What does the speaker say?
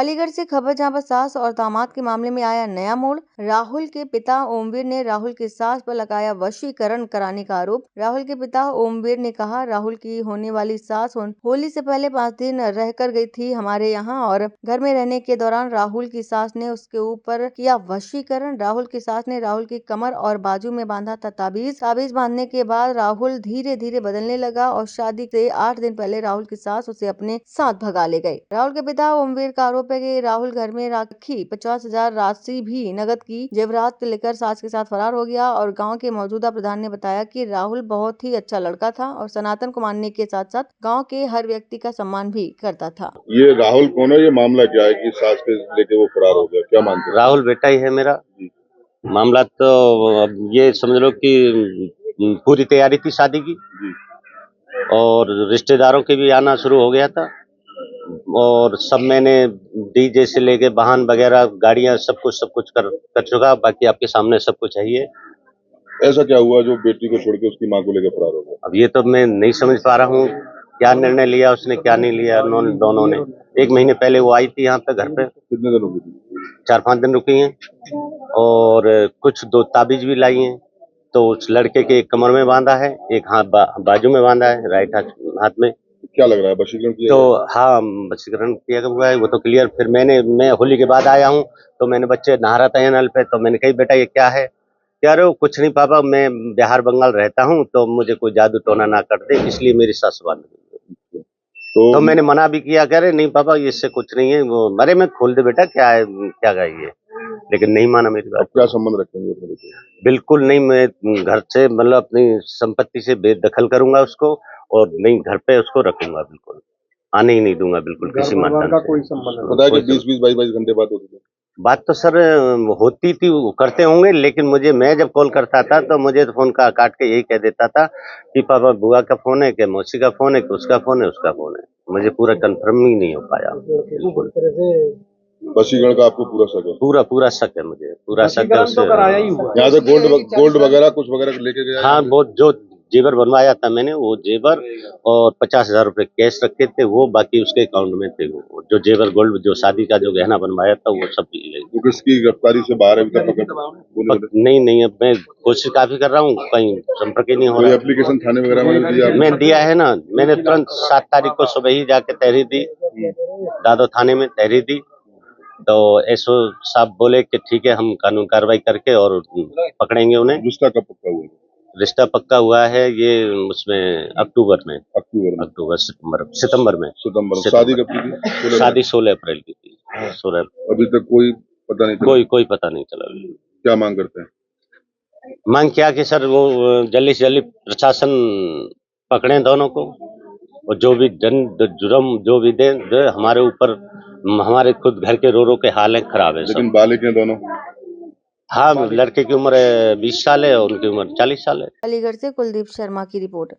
अलीगढ़ से खबर जहां पर सास और दामाद के मामले में आया नया मोड़। राहुल के पिता ओमवीर ने राहुल की सास पर लगाया वशीकरण कराने का आरोप। राहुल के पिता ओमवीर ने कहा, राहुल की होने वाली सास होली से पहले 5 दिन रहकर गई थी हमारे यहाँ और घर में रहने के दौरान राहुल की सास ने उसके ऊपर किया वशीकरण। राहुल की सास ने राहुल की कमर और बाजू में बांधा था ताबीज बांधने के बाद राहुल धीरे धीरे बदलने लगा और शादी से 8 दिन पहले राहुल की सास उसे अपने साथ भगा ले गई। राहुल के पिता ओमवीर का आरोप है कि राहुल घर में रखी 50,000 राशि भी नकद की जेवरात लेकर सास के साथ फरार हो गया। और गांव के मौजूदा प्रधान ने बताया कि राहुल बहुत ही अच्छा लड़का था और सनातन को मानने के साथ साथ गांव के हर व्यक्ति का सम्मान भी करता था। ये राहुल कौन है? ये मामला क्या है कि सास के लेके वो फरार हो गया? क्या मानते हैं? राहुल बेटा ही है मेरा। मामला तो अब ये समझ लो कि पूरी तैयारी थी शादी की और रिश्तेदारों के भी आना शुरू हो गया था और सब मैंने डीजे से लेके वाहन वगैरह गाड़ियां सब कुछ कर चुका। बाकी आपके सामने सब कुछ है। ये ऐसा क्या हुआ जो बेटी को छोड़ के उसकी माँ को लेकर फरार हो गया? अब ये तो मैं नहीं समझ पा रहा हूँ क्या निर्णय लिया उसने, क्या नहीं लिया। दोनों ने 1 महीने पहले वो आई थी यहाँ पे घर पे। कितने दिन रुकी थी? 4-5 दिन रुकी हैं और कुछ 2 ताबीज भी लाई हैं। तो उस लड़के के एक कमर में बांधा है, एक हाथ बाजू में बांधा है, राइट हाथ में। क्या लग रहा है वशीकरण किया? तो हाँ, वशीकरण किया हुआ है वो तो क्लियर। फिर मैं होली के बाद आया हूँ तो मैंने बच्चे नहा रहा था नल पे, तो मैंने कही बेटा ये क्या है? कह रहे हो कुछ नहीं पापा, मैं बिहार बंगाल रहता हूँ तो मुझे कोई जादू टोना ना कर दे, इसलिए मेरी सास बांध दी। तो मैंने मना भी किया, कह रहे नहीं पापा इससे कुछ नहीं है। वो अरे मैं खोल दे बेटा, क्या है क्या ये, लेकिन नहीं माना मेरी बात। क्या संबंध रखेंगे अपने बेटे? बिल्कुल नहीं, मैं घर से मतलब अपनी संपत्ति से बेदखल करूंगा उसको और नहीं घर पे उसको रखूंगा, बिल्कुल आने ही नहीं दूंगा बिल्कुल किसी माध्यम से। कोई संबंध पता है कि 20-22 घंटे बात होती थी? बात तो सर होती थी, करते होंगे, लेकिन मैं जब कॉल करता था तो मुझे फोन का काट के यही कह देता था कि पापा बुआ का फोन है, कि मौसी का फोन है, कि उसका फोन है। मुझे पूरा कंफर्म ही नहीं हो पाया। बिल्कुल वशीकरण का आपको पूरा शक है? पूरा शक है, मुझे पूरा शक है उससे। यहाँ से गोल्ड वगैरह कुछ वगैरह लेके गया? हाँ, वो जो जेवर बनवाया था मैंने, वो जेवर और 50,000 रुपए कैश रखे थे, वो बाकी उसके अकाउंट में थे। वो जो जेवर गोल्ड जो शादी का जो गहना बनवाया था वो सब ले गए। किसकी गिरफ्तारी से बाहर है? नहीं, अब मैं कोशिश काफी कर रहा हूँ, कहीं संपर्क ही नहीं हो रहा। एप्लीकेशन थाने वगैरह में दिया? मैं दिया है ना, मैंने तुरंत 7 तारीख को सुबह ही जाके तहरीर दी, दादो थाने में तहरीर दी। तो एसओ साहब बोले कि ठीक है, हम कानून कार्रवाई करके और पकड़ेंगे उन्हें। रिश्ता कब पक्का हुआ? रिश्ता पक्का हुआ है ये उसमें अक्टूबर सितंबर में। शादी कब की थी? शादी 16 अप्रैल की थी। 16। अभी तक कोई पता नहीं चला? कोई पता नहीं चला। क्या मांग करते हैं? मांग क्या कि सर वो जल्दी से जल्दी प्रशासन पकड़े दोनों को और जो भी जुर्म जो भी दे हमारे ऊपर। हमारे खुद घर के रो के हाल खराब है। लेकिन बालिग हैं दोनों? हाँ, लड़के की उम्र 20 साल है और उनकी उम्र 40 साल है। अलीगढ़ से कुलदीप शर्मा की रिपोर्ट।